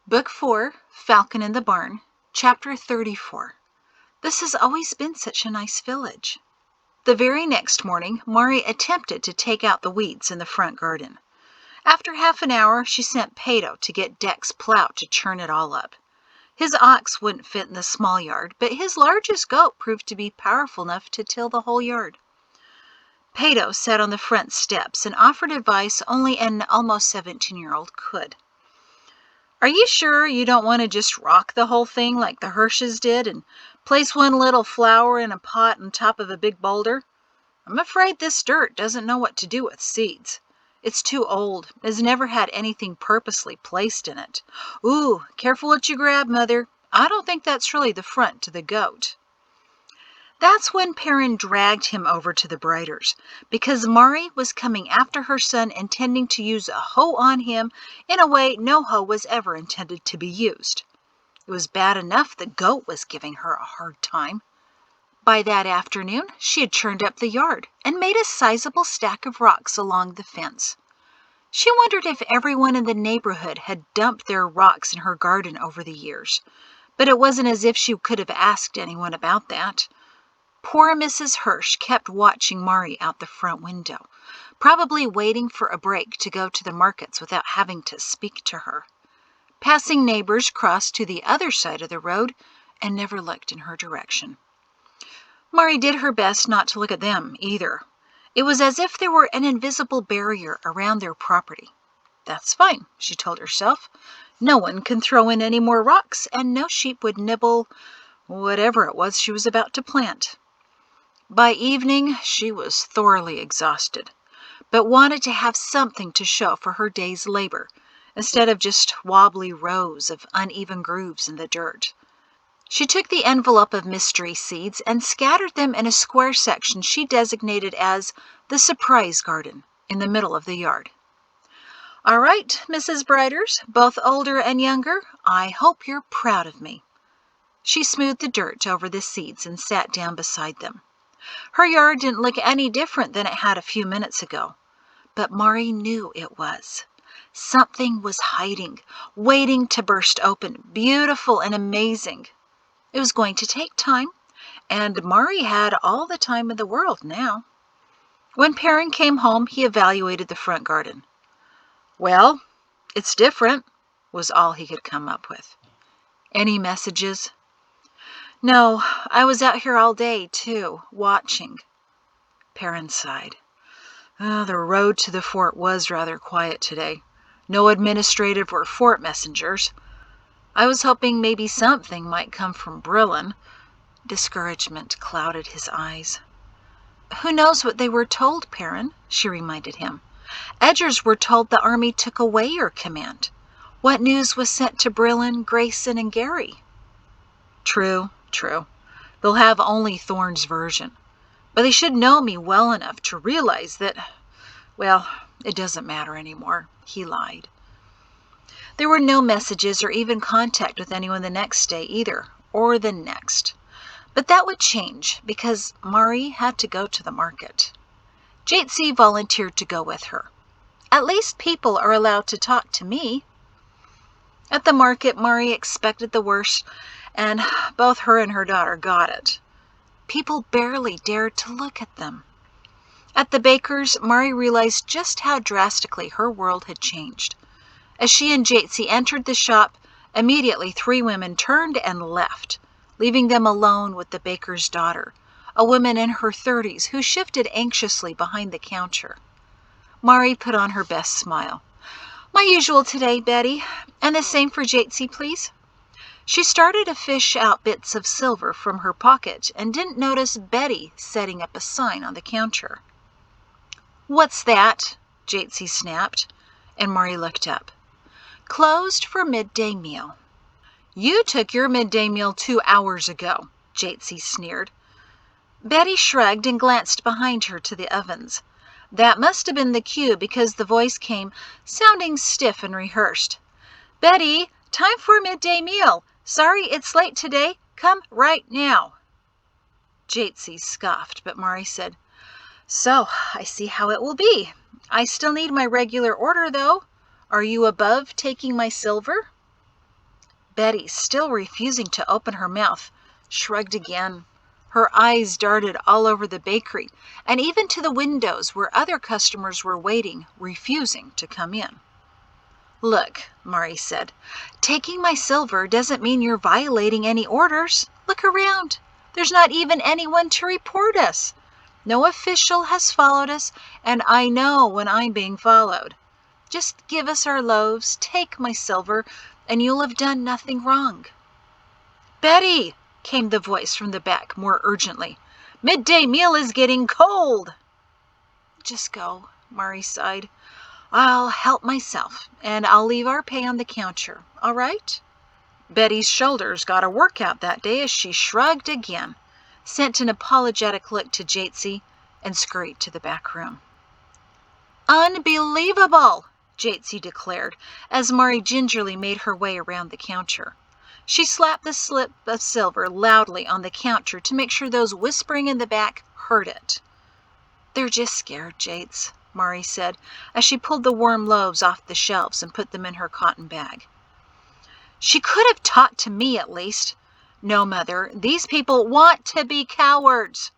Book 4, Falcon in the Barn, Chapter 34. This has always been such a nice village. The very next morning, Mari attempted to take out the weeds in the front garden. After half an hour, she sent Pato to get Deck's plow to churn it all up. His ox wouldn't fit in the small yard, but his largest goat proved to be powerful enough to till the whole yard. Pato sat on the front steps and offered advice only an almost 17-year-old could. Are you sure you don't want to just rock the whole thing like the Hirsches did and place one little flower in a pot on top of a big boulder? I'm afraid this dirt doesn't know what to do with seeds. It's too old, has never had anything purposely placed in it. Ooh, careful what you grab, Mother. I don't think that's really the front to the goat. That's when Perrin dragged him over to the Briders, because Mari was coming after her son, intending to use a hoe on him in a way no hoe was ever intended to be used. It was bad enough the goat was giving her a hard time. By that afternoon, she had churned up the yard and made a sizable stack of rocks along the fence. She wondered if everyone in the neighborhood had dumped their rocks in her garden over the years, but it wasn't as if she could have asked anyone about that. Poor Mrs. Hirsch kept watching Mari out the front window, probably waiting for a break to go to the markets without having to speak to her. Passing neighbors crossed to the other side of the road and never looked in her direction. Mari did her best not to look at them either. It was as if there were an invisible barrier around their property. That's fine, she told herself. No one can throw in any more rocks, and no sheep would nibble whatever it was she was about to plant. By evening, she was thoroughly exhausted, but wanted to have something to show for her day's labor, instead of just wobbly rows of uneven grooves in the dirt. She took the envelope of mystery seeds and scattered them in a square section she designated as the surprise garden in the middle of the yard. All right, Mrs. Briders, both older and younger, I hope you're proud of me. She smoothed the dirt over the seeds and sat down beside them. Her yard didn't look any different than it had a few minutes ago, but Mari knew it was. Something was hiding, waiting to burst open, beautiful and amazing. It was going to take time, and Mari had all the time in the world now. When Perrin came home, he evaluated the front garden. Well, it's different, was all he could come up with. Any messages? No, I was out here all day, too, watching. Perrin sighed. The road to the fort was rather quiet today. No administrative or fort messengers. I was hoping maybe something might come from Brillin. Discouragement clouded his eyes. Who knows what they were told, Perrin, she reminded him. Edgers were told the army took away your command. What news was sent to Brillin, Grayson, and Gary? True. They'll have only Thorne's version. But they should know me well enough to realize that, well, it doesn't matter anymore. He lied. There were no messages or even contact with anyone the next day either, or the next. But that would change because Mari had to go to the market. Jaytsy volunteered to go with her. At least people are allowed to talk to me. At the market, Mari expected the worst, and both her and her daughter got it. People barely dared to look at them. At the baker's, Mari realized just how drastically her world had changed. As she and Jaytsy entered the shop, immediately 3 women turned and left, leaving them alone with the baker's daughter, a woman in her 30s who shifted anxiously behind the counter. Mari put on her best smile. My usual today, Betty, and the same for Jaytsy, please. She started to fish out bits of silver from her pocket and didn't notice Betty setting up a sign on the counter. What's that? Jaytsy snapped, and Mari looked up. Closed for midday meal. You took your midday meal 2 hours ago, Jaytsy sneered. Betty shrugged and glanced behind her to the ovens. That must have been the cue because the voice came, sounding stiff and rehearsed. Betty, time for midday meal. Sorry it's late today. Come right now. Jaytsy scoffed, but Mari said, So, I see how it will be. I still need my regular order, though. Are you above taking my silver? Betty, still refusing to open her mouth, shrugged again. Her eyes darted all over the bakery and even to the windows where other customers were waiting, refusing to come in. "Look," Mari said, "taking my silver doesn't mean you're violating any orders. Look around. There's not even anyone to report us. No official has followed us, and I know when I'm being followed. Just give us our loaves, take my silver, and you'll have done nothing wrong." "Betty," came the voice from the back more urgently, "midday meal is getting cold." "Just go," Mari sighed. "I'll help myself, and I'll leave our pay on the counter, all right?" Betty's shoulders got a workout that day as she shrugged again, sent an apologetic look to Jaytsy, and scurried to the back room. "Unbelievable!" Jaytsy declared, as Mari gingerly made her way around the counter. She slapped the slip of silver loudly on the counter to make sure those whispering in the back heard it. "They're just scared, Jayts," Mari said, as she pulled the warm loaves off the shelves and put them in her cotton bag. "She could have talked to me at least. No, Mother, these people want to be cowards."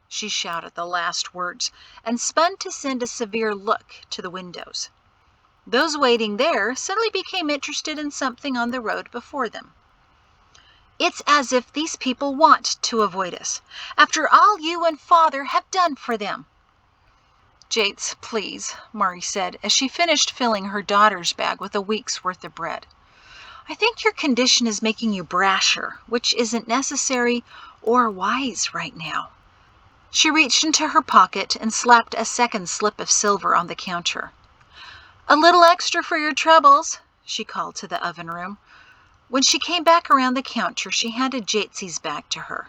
She shouted the last words and spun to send a severe look to the windows. Those waiting there suddenly became interested in something on the road before them. "It's as if these people want to avoid us, after all you and Father have done for them." "Jayts, please," Mari said, as she finished filling her daughter's bag with a week's worth of bread. "I think your condition is making you brasher, which isn't necessary or wise right now." She reached into her pocket and slapped a second slip of silver on the counter. "A little extra for your troubles," she called to the oven room. When she came back around the counter, she handed Jaytsy's bag to her.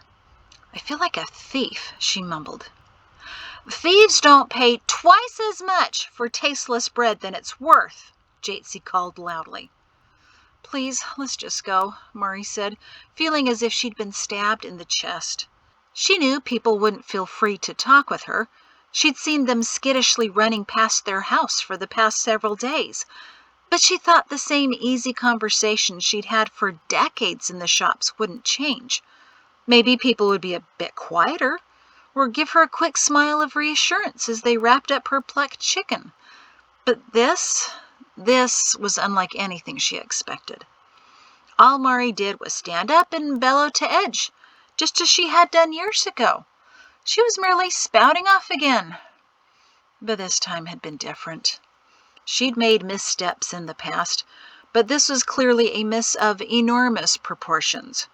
"I feel like a thief," she mumbled. "Thieves don't pay twice as much for tasteless bread than it's worth," Jaytsy called loudly. "Please, let's just go," Mari said, feeling as if she'd been stabbed in the chest. She knew people wouldn't feel free to talk with her. She'd seen them skittishly running past their house for the past several days, but she thought the same easy conversation she'd had for decades in the shops wouldn't change. Maybe people would be a bit quieter, or give her a quick smile of reassurance as they wrapped up her plucked chicken. But this was unlike anything she expected. All Mari did was stand up and bellow to Edge, just as she had done years ago. She was merely spouting off again. But this time had been different. She'd made missteps in the past, but this was clearly a miss of enormous proportions,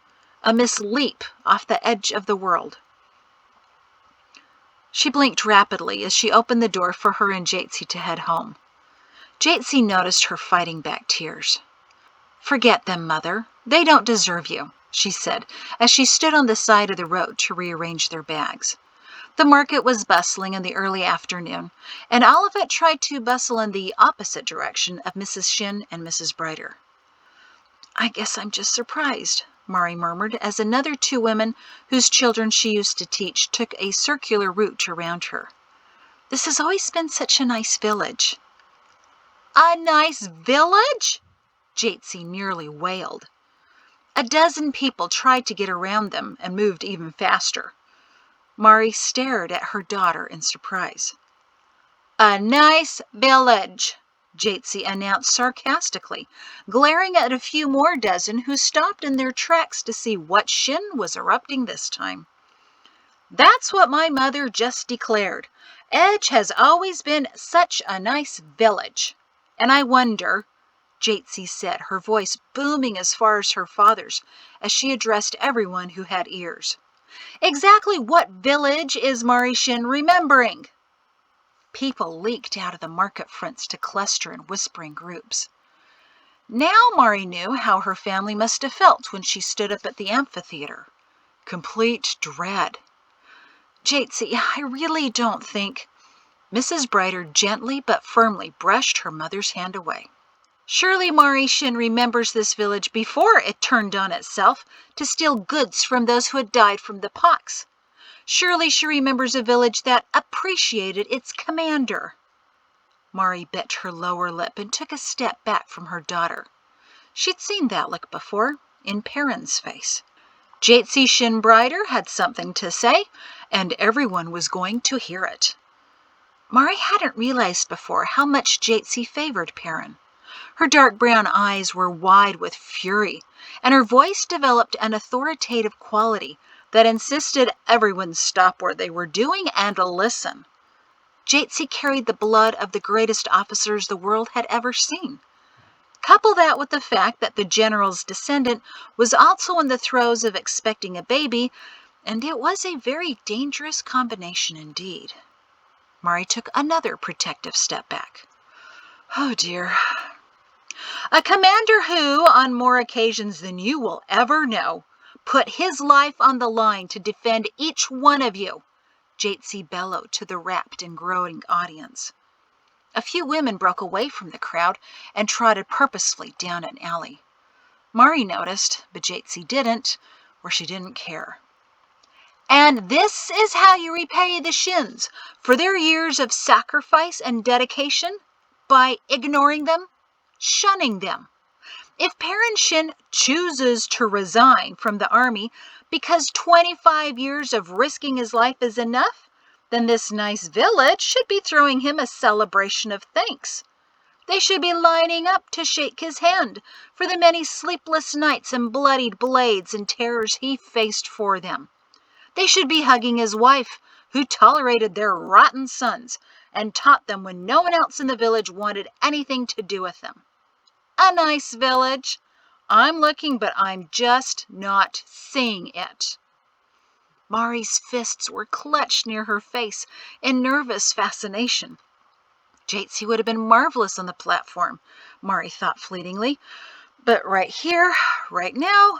a misleap off the edge of the world. She blinked rapidly as she opened the door for her and Jaytsy to head home. Jaytsy noticed her fighting back tears. "Forget them, Mother. They don't deserve you," she said, as she stood on the side of the road to rearrange their bags. The market was bustling in the early afternoon, and Olivet tried to bustle in the opposite direction of Mrs. Shin and Mrs. Brighter. "I guess I'm just surprised," Mari murmured, as another two women whose children she used to teach took a circular route around her. "This has always been such a nice village." "A nice village?" Jaytsy nearly wailed. A dozen people tried to get around them and moved even faster. Mari stared at her daughter in surprise. "A nice village," Jaytsy announced sarcastically, glaring at a few more dozen who stopped in their tracks to see what Shin was erupting this time. "That's what my mother just declared. Edge has always been such a nice village. And I wonder," Jaytsy said, her voice booming as far as her father's as she addressed everyone who had ears, "exactly what village is Mari Shin remembering?" People leaked out of the market fronts to cluster in whispering groups. Now Mari knew how her family must have felt when she stood up at the amphitheater. Complete dread. "Jaytsy, I really don't think—" Mrs. Brighter gently but firmly brushed her mother's hand away. "Surely Mari Shin remembers this village before it turned on itself to steal goods from those who had died from the pox. Surely she remembers a village that appreciated its commander." Mari bit her lower lip and took a step back from her daughter. She'd seen that look before, in Perrin's face. Jaytsy Shinbrider had something to say, and everyone was going to hear it. Mari hadn't realized before how much Jaytsy favored Perrin. Her dark brown eyes were wide with fury, and her voice developed an authoritative quality that insisted everyone stop what they were doing and listen. Jaytsy carried the blood of the greatest officers the world had ever seen. Couple that with the fact that the general's descendant was also in the throes of expecting a baby, and it was a very dangerous combination indeed. Mari took another protective step back. Oh dear. A commander who, on more occasions than you will ever know, put his life on the line to defend each one of you, Jaytsy bellowed to the rapt and growing audience. A few women broke away from the crowd and trotted purposefully down an alley. Mari noticed, but Jaytsy didn't, or she didn't care. And this is how you repay the Shins for their years of sacrifice and dedication? By ignoring them, shunning them. If Perrin Shin chooses to resign from the army because 25 years of risking his life is enough, then this nice village should be throwing him a celebration of thanks. They should be lining up to shake his hand for the many sleepless nights and bloodied blades and terrors he faced for them. They should be hugging his wife, who tolerated their rotten sons and taught them when no one else in the village wanted anything to do with them. A nice village. I'm looking, but I'm just not seeing it. Mari's fists were clutched near her face in nervous fascination. Jaytsy would have been marvelous on the platform, Mari thought fleetingly, but right here, right now,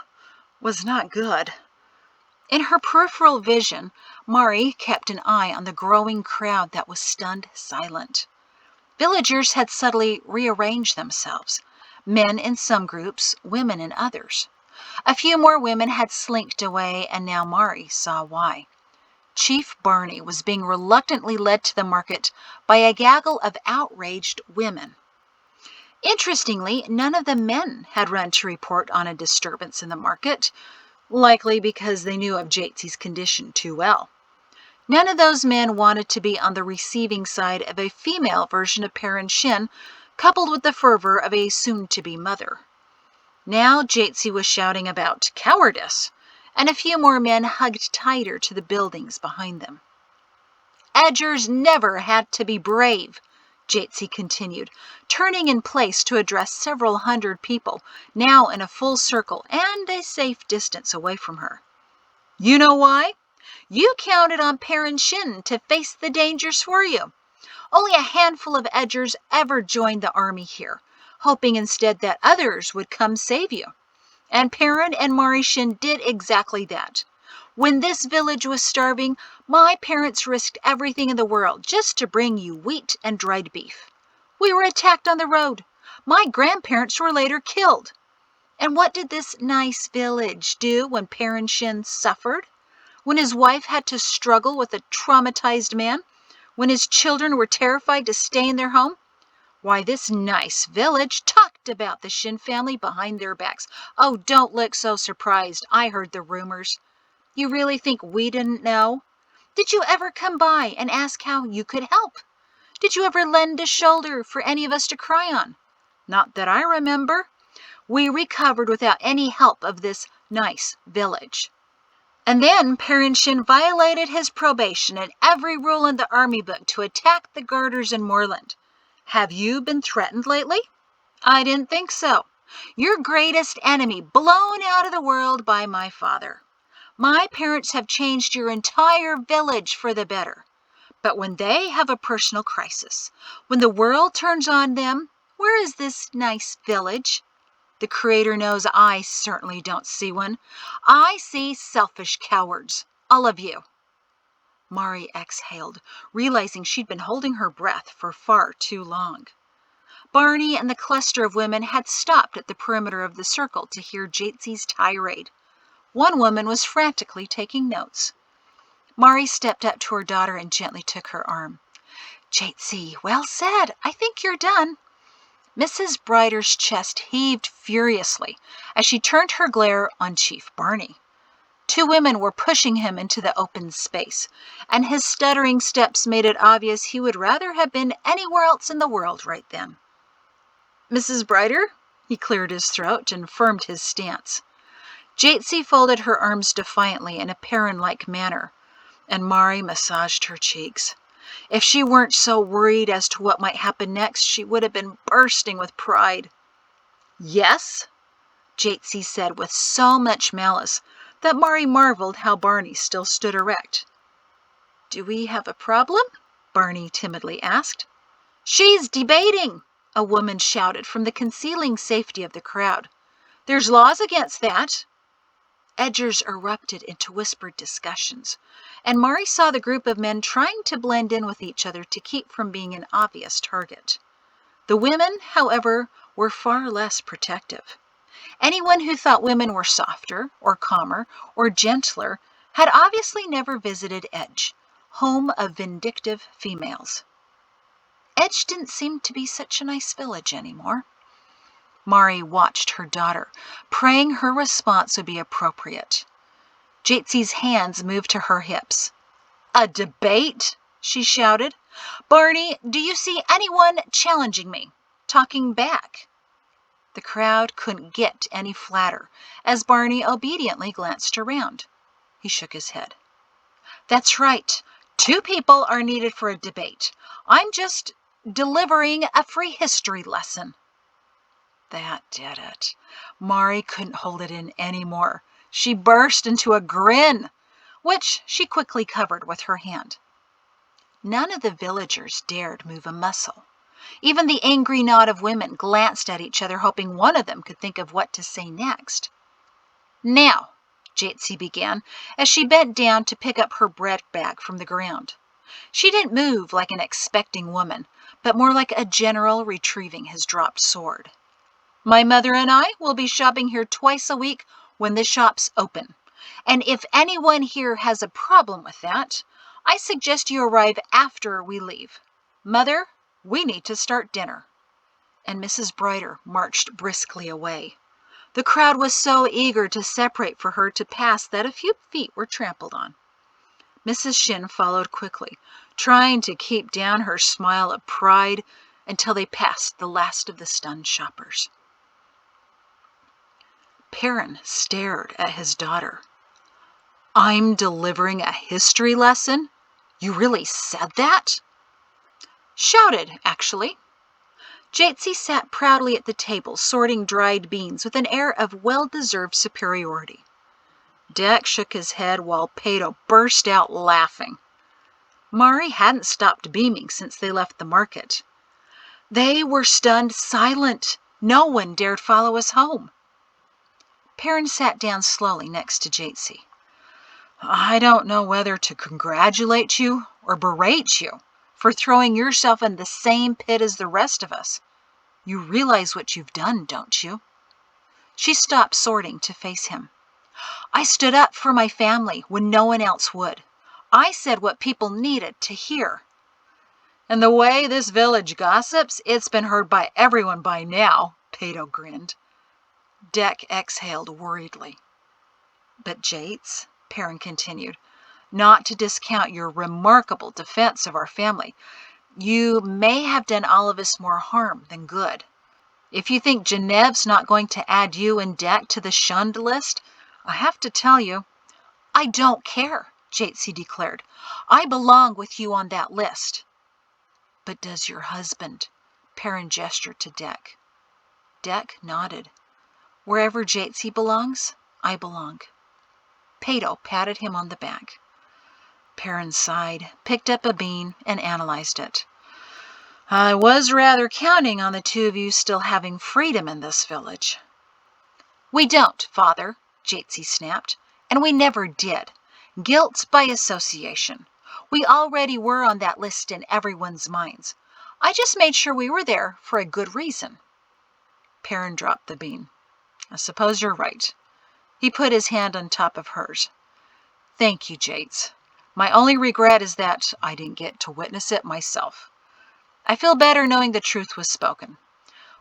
was not good. In her peripheral vision, Mari kept an eye on the growing crowd that was stunned silent. Villagers had subtly rearranged themselves, men in some groups, women in others. A few more women had slinked away, and now Mari saw why. Chief Barney was being reluctantly led to the market by a gaggle of outraged women. Interestingly, none of the men had run to report on a disturbance in the market, likely because they knew of Jaytsy's condition too well. None of those men wanted to be on the receiving side of a female version of Perrin Shin, coupled with the fervor of a soon-to-be mother. Now Jaytsy was shouting about cowardice, and a few more men hugged tighter to the buildings behind them. Edgers never had to be brave, Jaytsy continued, turning in place to address several hundred people, now in a full circle and a safe distance away from her. You know why? You counted on Perrin Shin to face the dangers for you. Only a handful of Edgers ever joined the army here, hoping instead that others would come save you. And Perrin and Mari Shin did exactly that. When this village was starving, my parents risked everything in the world just to bring you wheat and dried beef. We were attacked on the road. My grandparents were later killed. And what did this nice village do when Perrin Shin suffered? When his wife had to struggle with a traumatized man? When his children were terrified to stay in their home? Why, this nice village talked about the Shin family behind their backs. Oh, don't look so surprised. I heard the rumors. You really think we didn't know? Did you ever come by and ask how you could help? Did you ever lend a shoulder for any of us to cry on? Not that I remember. We recovered without any help of this nice village. And then Perrin Shin violated his probation and every rule in the army book to attack the Garters in Moorland. Have you been threatened lately? I didn't think so. Your greatest enemy blown out of the world by my father. My parents have changed your entire village for the better. But when they have a personal crisis, when the world turns on them, where is this nice village? The Creator knows I certainly don't see one. I see selfish cowards, all of you. Mari exhaled, realizing she'd been holding her breath for far too long. Barney and the cluster of women had stopped at the perimeter of the circle to hear Jaytsy's tirade. One woman was frantically taking notes. Mari stepped up to her daughter and gently took her arm. Jaytsy, well said. I think you're done. Mrs. Brighter's chest heaved furiously as she turned her glare on Chief Barney. Two women were pushing him into the open space, and his stuttering steps made it obvious he would rather have been anywhere else in the world right then. "Mrs. Brighter?" He cleared his throat and firmed his stance. Jaytsy folded her arms defiantly in a Perrin-like manner, and Mari massaged her cheeks. If she weren't so worried as to what might happen next, she would have been bursting with pride. "Yes?" Jaytsy said with so much malice that Mari marveled how Barney still stood erect. "Do we have a problem?" Barney timidly asked. "She's debating!" a woman shouted from the concealing safety of the crowd. "There's laws against that." Edgers erupted into whispered discussions, and Mari saw the group of men trying to blend in with each other to keep from being an obvious target. The women, however, were far less protective. Anyone who thought women were softer, or calmer, or gentler had obviously never visited Edge, home of vindictive females. Edge didn't seem to be such a nice village anymore. Mari watched her daughter, praying her response would be appropriate. Jaytsy's hands moved to her hips. "A debate?" she shouted. "Barney, do you see anyone challenging me? Talking back?" The crowd couldn't get any flatter as Barney obediently glanced around. He shook his head. "That's right. 2 people are needed for a debate. I'm just delivering a free history lesson." That did it. Mari couldn't hold it in anymore. She burst into a grin, which she quickly covered with her hand. None of the villagers dared move a muscle. Even the angry knot of women glanced at each other, hoping one of them could think of what to say next. "Now," Jaytsy began, as she bent down to pick up her bread bag from the ground. She didn't move like an expecting woman, but more like a general retrieving his dropped sword. "My mother and I will be shopping here twice a week when the shop's open, and if anyone here has a problem with that, I suggest you arrive after we leave. Mother, we need to start dinner." And Mrs. Brighter marched briskly away. The crowd was so eager to separate for her to pass that a few feet were trampled on. Mrs. Shin followed quickly, trying to keep down her smile of pride until they passed the last of the stunned shoppers. Perrin stared at his daughter. "I'm delivering a history lesson? You really said that?" "Shouted, actually." Jaytsy sat proudly at the table, sorting dried beans with an air of well-deserved superiority. Dek shook his head while Pato burst out laughing. Mari hadn't stopped beaming since they left the market. They were stunned silent. No one dared follow us home. Perrin sat down slowly next to Jaytsy. "I don't know whether to congratulate you or berate you for throwing yourself in the same pit as the rest of us. You realize what you've done, don't you?" She stopped sorting to face him. "I stood up for my family when no one else would. I said what people needed to hear." "And the way this village gossips, it's been heard by everyone by now," Pato grinned. Dek exhaled worriedly. "But Jayts," Perrin continued, "not to discount your remarkable defense of our family, you may have done all of us more harm than good. If you think Genev's not going to add you and Dek to the shunned list, I have to tell you—" "I don't care," Jaytsy declared. "I belong with you on that list." "But does your husband?" Perrin gestured to Dek. Dek nodded. "Wherever Jaytsy belongs, I belong." Pato patted him on the back. Perrin sighed, picked up a bean, and analyzed it. "I was rather counting on the 2 of you still having freedom in this village." "We don't, Father," Jaytsy snapped, "and we never did. Guilt by association. We already were on that list in everyone's minds. I just made sure we were there for a good reason." Perrin dropped the bean. "I suppose you're right." He put his hand on top of hers. "Thank you, Jayts. My only regret is that I didn't get to witness it myself. I feel better knowing the truth was spoken.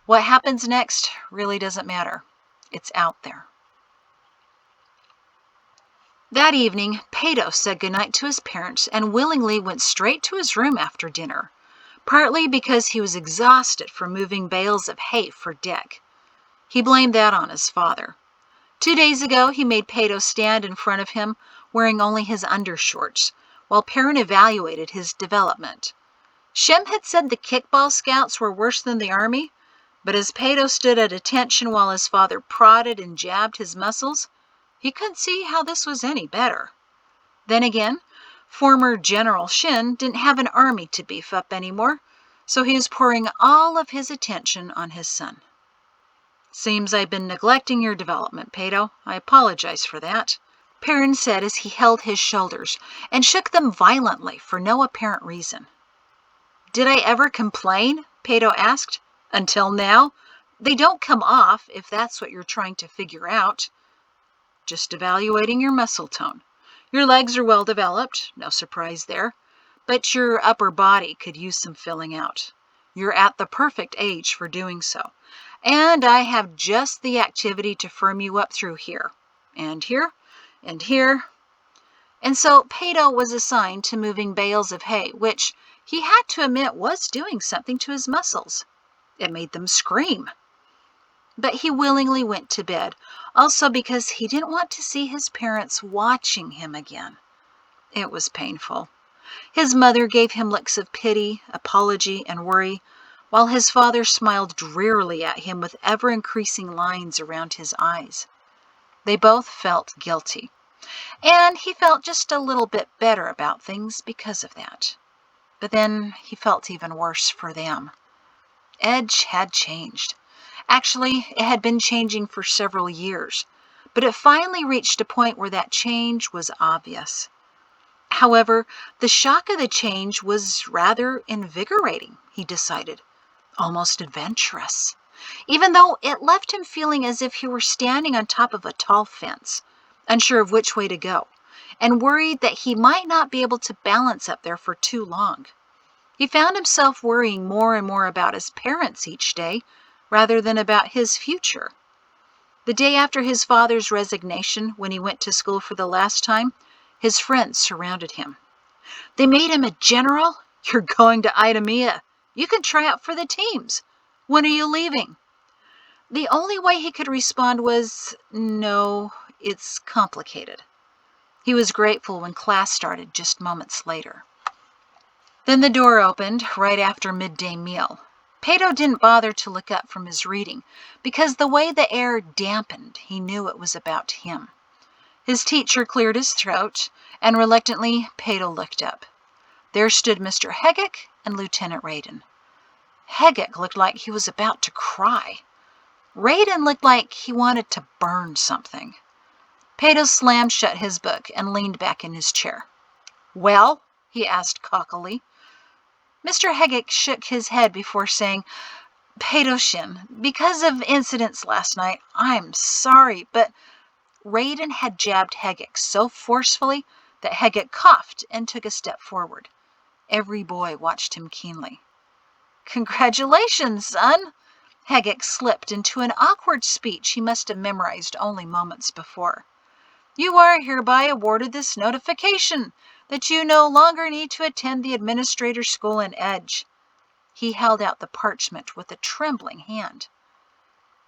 What happens next really doesn't matter. It's out there. That evening, Pato said goodnight to his parents and willingly went straight to his room after dinner, partly because he was exhausted from moving bales of hay for Dick. He blamed that on his father. 2 days ago, he made Pato stand in front of him wearing only his undershorts, while Perrin evaluated his development. Shem had said the kickball scouts were worse than the army, but as Pato stood at attention while his father prodded and jabbed his muscles, he couldn't see how this was any better. Then again, former General Shin didn't have an army to beef up anymore, so he was pouring all of his attention on his son. Seems I've been neglecting your development, Pato. I apologize for that, Perrin said as he held his shoulders and shook them violently for no apparent reason. Did I ever complain? Pato asked. Until now. They don't come off, if that's what you're trying to figure out. Just evaluating your muscle tone. Your legs are well developed, no surprise there, but your upper body could use some filling out. You're at the perfect age for doing so, and I have just the activity to firm you up through here, and here, and here. And so Pato was assigned to moving bales of hay, which he had to admit was doing something to his muscles. It made them scream. But he willingly went to bed, also because he didn't want to see his parents watching him again. It was painful. His mother gave him looks of pity, apology, and worry, while his father smiled drearily at him with ever-increasing lines around his eyes. They both felt guilty, and he felt just a little bit better about things because of that. But then he felt even worse for them. Edge had changed. Actually, it had been changing for several years, but it finally reached a point where that change was obvious. However, the shock of the change was rather invigorating, he decided, almost adventurous, even though it left him feeling as if he were standing on top of a tall fence, unsure of which way to go, and worried that he might not be able to balance up there for too long. He found himself worrying more and more about his parents each day, rather than about his future. The day after his father's resignation, when he went to school for the last time, his friends surrounded him. They made him a general? You're going to Idemia. You can try out for the teams. When are you leaving? The only way he could respond was, no, it's complicated. He was grateful when class started just moments later. Then the door opened right after midday meal. Pato didn't bother to look up from his reading, because the way the air dampened, he knew it was about him. His teacher cleared his throat, and reluctantly, Pato looked up. There stood Mr. Hegick and Lieutenant Raiden. Hegick looked like he was about to cry. Raiden looked like he wanted to burn something. Pato slammed shut his book and leaned back in his chair. Well? He asked cockily. Mr. Hegick shook his head before saying, Pato-shin, because of incidents last night, I'm sorry, but Raiden had jabbed Hegick so forcefully that Hegick coughed and took a step forward. Every boy watched him keenly. Congratulations, son! Hegick slipped into an awkward speech he must have memorized only moments before. You are hereby awarded this notification that you no longer need to attend the administrator's school in Edge. He held out the parchment with a trembling hand.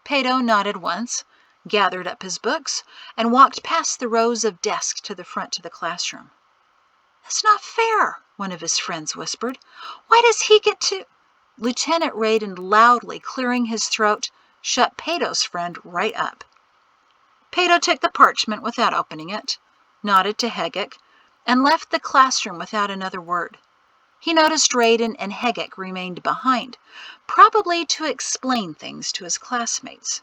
Pato nodded once, gathered up his books, and walked past the rows of desks to the front of the classroom. That's not fair, one of his friends whispered. Why does he get to... Lieutenant Raiden, loudly clearing his throat, shut Pato's friend right up. Pato took the parchment without opening it, nodded to Hegick, and left the classroom without another word. He noticed Raiden and Hegick remained behind, probably to explain things to his classmates.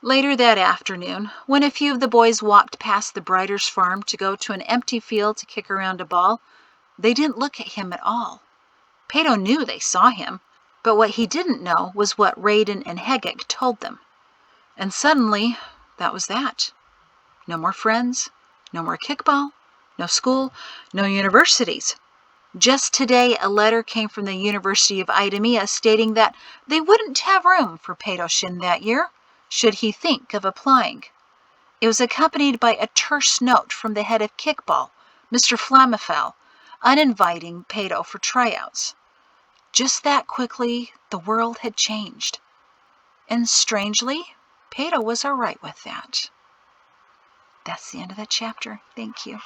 Later that afternoon, when a few of the boys walked past the Brider's farm to go to an empty field to kick around a ball, they didn't look at him at all. Pato knew they saw him, but what he didn't know was what Raiden and Hegick told them. And suddenly, that was that. No more friends, no more kickball, no school, no universities. Just today, a letter came from the University of Idemia stating that they wouldn't have room for Pedoshin that year, should he think of applying. It was accompanied by a terse note from the head of kickball, Mr. Flamafel, uninviting Pedo for tryouts. Just that quickly, the world had changed. And strangely, Pedo was all right with that. That's the end of that chapter. Thank you.